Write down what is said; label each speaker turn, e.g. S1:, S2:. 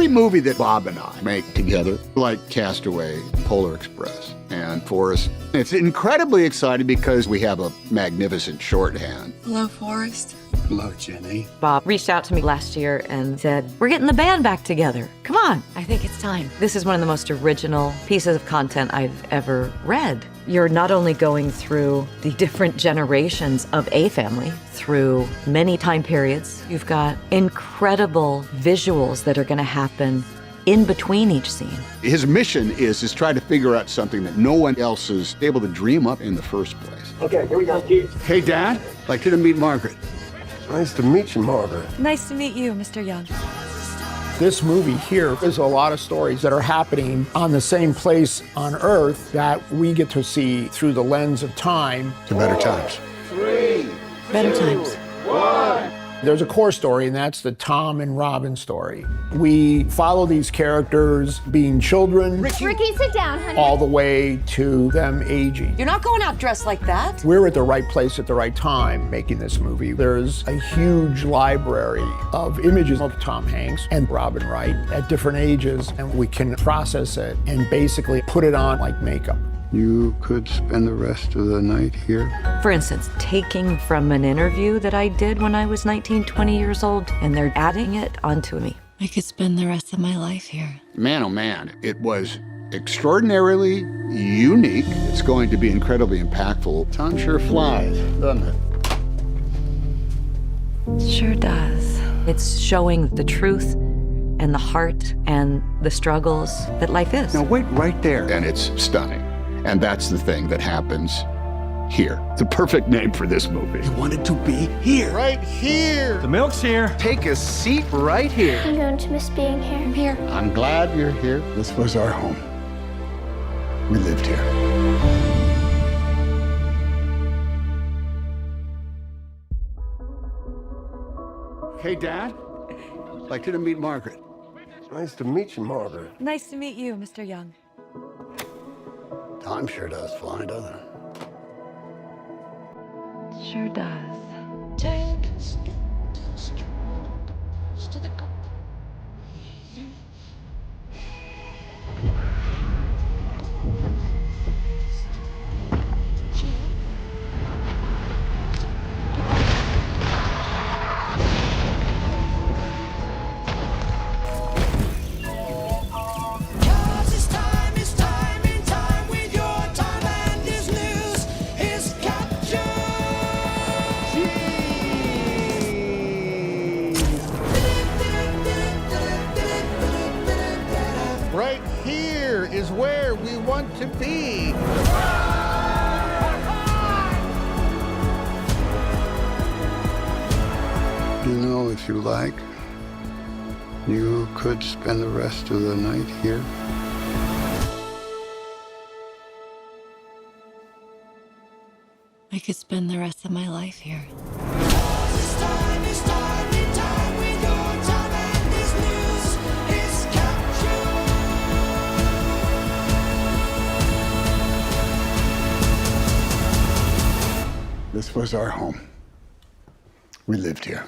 S1: every movie that Bob and I make together, like Castaway, Polar Express, and Forrest, it's incredibly exciting because we have a magnificent shorthand.
S2: Hello, Forrest.
S1: Hello, Jenny.
S3: Bob reached out to me last year and said, we're getting the band back together. Come on, I think it's time. This is one of the most original pieces of content I've ever read. You're not only going through the different generations of a family, through many time periods, you've got incredible visuals that are gonna happen in between each scene.
S1: His mission is try to figure out something that no one else is able to dream up in the first place.
S4: Okay, here we go, Keith.
S1: Hey, Dad, I'd like you to meet Margaret.
S4: Nice to meet you, Margaret.
S3: Nice to meet you, Mr. Young.
S5: This movie here is a lot of stories that are happening on the same place on Earth that we get to see through the lens of time.
S1: To better times.
S4: 3,
S3: Better
S4: 2,
S3: times.
S4: 1.
S5: There's a core story, and that's the Tom and Robin story. We follow these characters being children
S6: Ricky, sit down, honey.
S5: all the way to them aging.
S3: You're not going out dressed like that.
S5: We're at the right place at the right time making this movie. There's a huge library of images of Tom Hanks and Robin Wright at different ages, and we can process it and basically put it on like makeup.
S1: You could spend the rest of the night here.
S3: For instance, taking from an interview that I did when I was 19, 20 years old, and they're adding it onto me.
S2: I could spend the rest of my life here.
S1: Man, oh man, it was extraordinarily unique. It's going to be incredibly impactful. Time sure flies, doesn't it?
S3: It sure does. It's showing the truth and the heart and the struggles that life is.
S1: Now wait right there. And it's stunning. And that's the thing that happens here. The perfect name for this movie. You wanted to be here.
S7: Right here.
S8: The milk's here.
S7: Take a seat right here.
S6: I'm going to miss being here.
S3: I'm here.
S1: I'm glad you're here. This was our home. We lived here. Hey, Dad, I'd like you to meet Margaret.
S4: Nice to meet you, Margaret.
S3: Nice to meet you, Mr. Young.
S1: Time sure does fly, doesn't it?
S3: It sure does.
S7: Right here is where we want to be.
S1: You know, if you like, you could spend the rest of the night here.
S2: I could spend the rest of my life here.
S1: This was our home. We lived here.